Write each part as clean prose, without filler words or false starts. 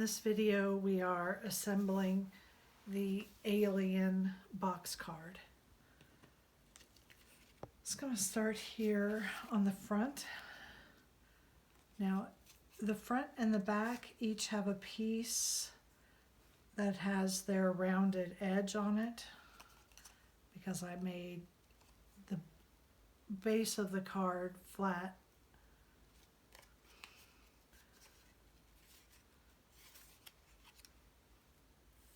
this video we are assembling the alien box card. It's going to start here on the front. Now the front and the back each have a piece that has their rounded edge on it because I made the base of the card flat.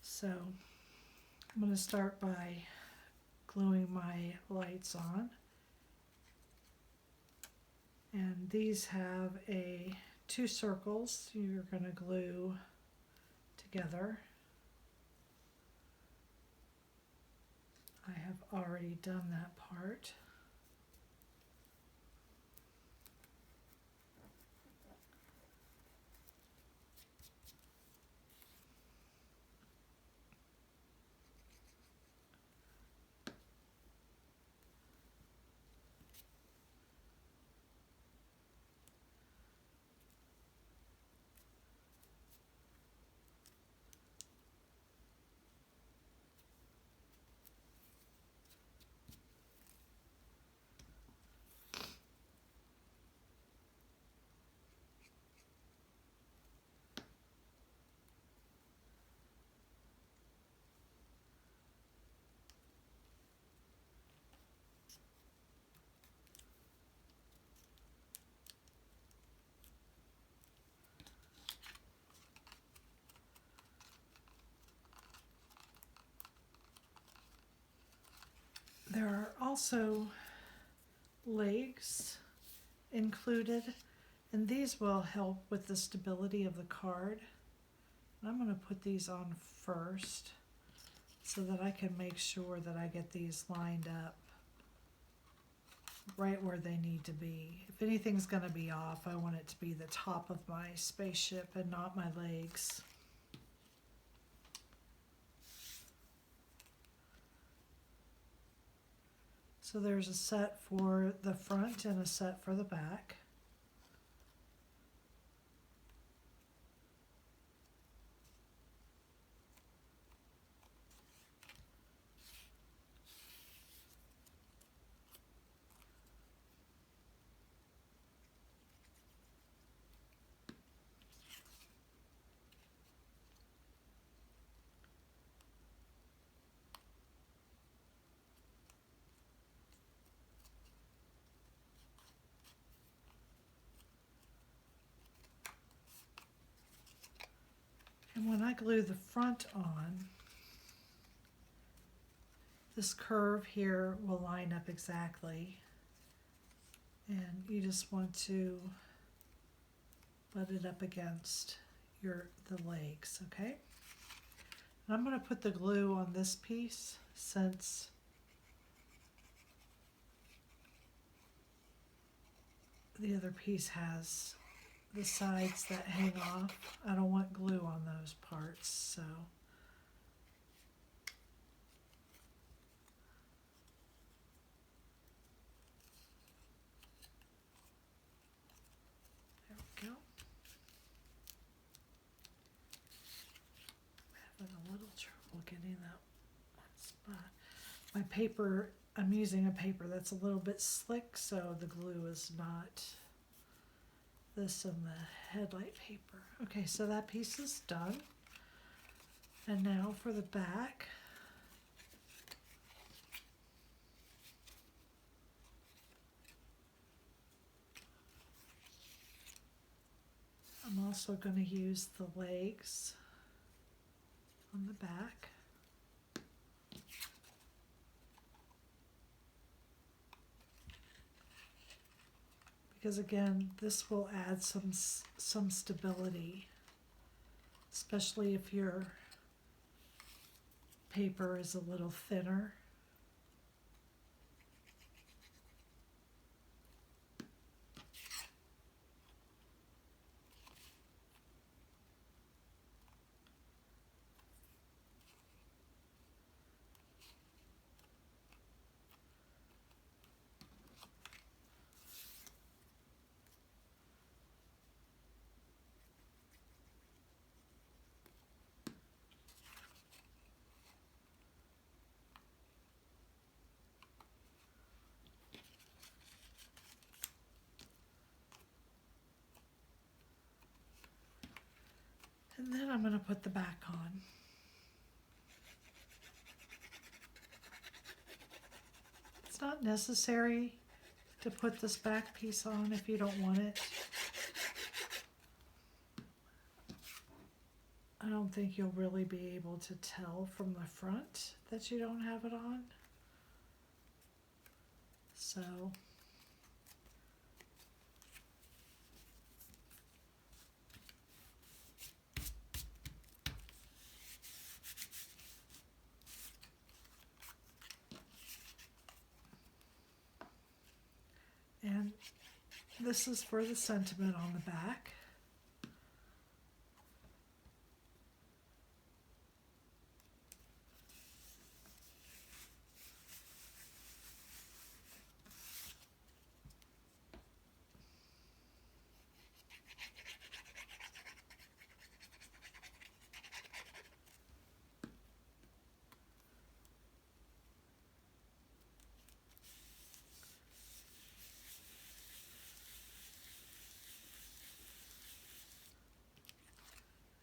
So I'm going to start by gluing my lights on. And these have two circles you're going to glue together. I have already done that part. There are also legs included, and these will help with the stability of the card. And I'm going to put these on first so that I can make sure that I get these lined up right where they need to be. If anything's going to be off, I want it to be the top of my spaceship and not my legs. So there's a set for the front and a set for the back. And when I glue the front on, this curve here will line up exactly. And you just want to butt it up against the legs, okay? And I'm going to put the glue on this piece since the other piece has the sides that hang off. I don't want glue on those parts, so there we go. I'm having a little trouble getting that one spot. My paper, I'm using a paper that's a little bit slick, so the glue is not this and the headlight paper. Okay, so that piece is done. And now for the back. I'm also going to use the legs on the back. Because again, this will add some stability, especially if your paper is a little thinner. And then I'm going to put the back on. It's not necessary to put this back piece on if you don't want it. I don't think you'll really be able to tell from the front that you don't have it on. So and this is for the sentiment on the back.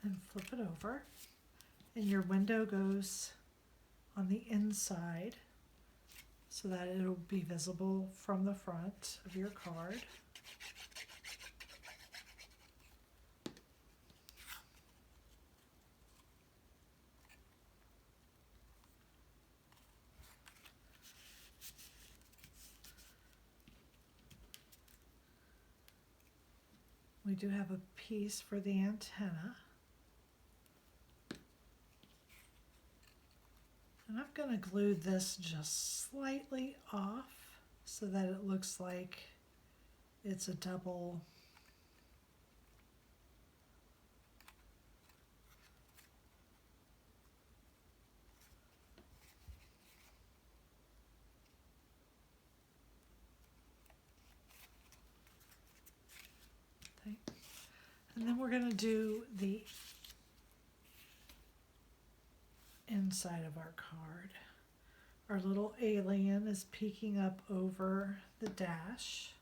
And flip it over, and your window goes on the inside so that it'll be visible from the front of your card. We do have a piece for the antenna. And I'm going to glue this just slightly off so that it looks like it's a double thing. And then we're going to do the inside of our card. Our little alien is peeking up over the dash.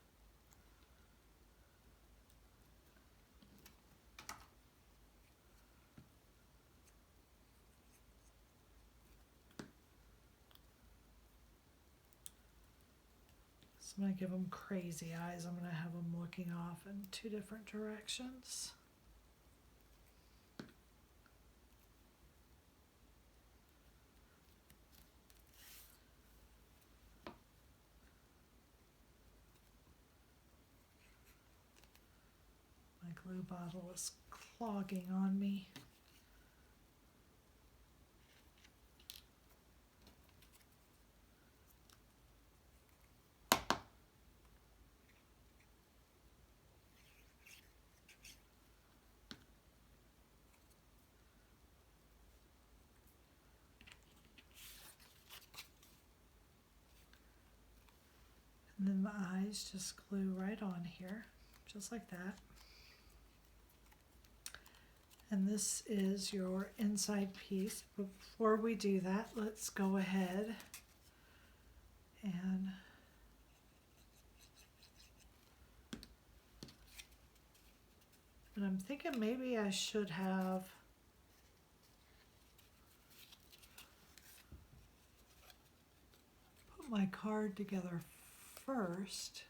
So I'm going to give them crazy eyes. I'm going to have them looking off in 2 different directions. My glue bottle is clogging on me. And then the eyes just glue right on here, just like that. And this is your inside piece. Before we do that, let's go ahead and I'm thinking maybe I should have put my card together first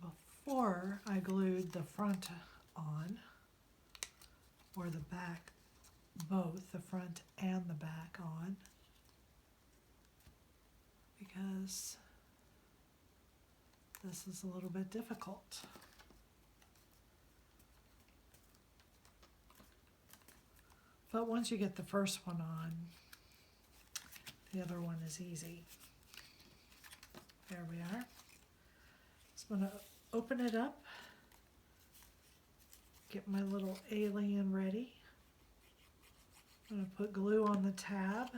before I glued the front on, or the back, both the front and the back on, because this is a little bit difficult. But once you get the first one on, the other one is easy. There we are. Just going to open it up, get my little alien ready. I'm going to put glue on the tab.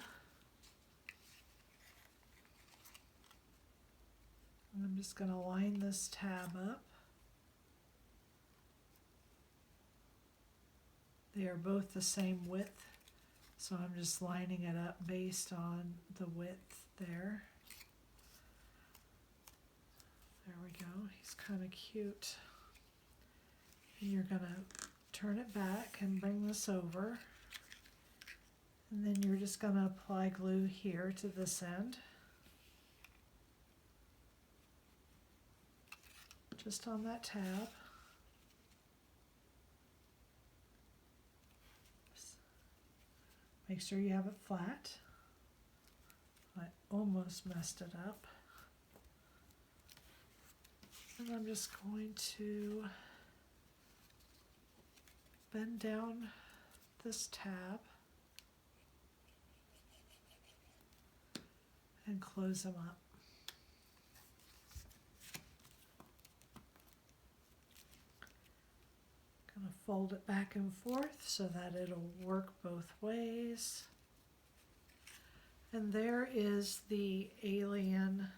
And I'm just going to line this tab up. They are both the same width, so I'm just lining it up based on the width there. There we go. He's kind of cute. And you're going to turn it back and bring this over. And then you're just going to apply glue here to this end. Just on that tab. Make sure you have it flat. I almost messed it up. And I'm just going to bend down this tab and close them up. Gonna fold it back and forth so that it'll work both ways. And there is the alien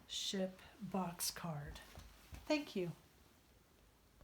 ship box card. Thank you.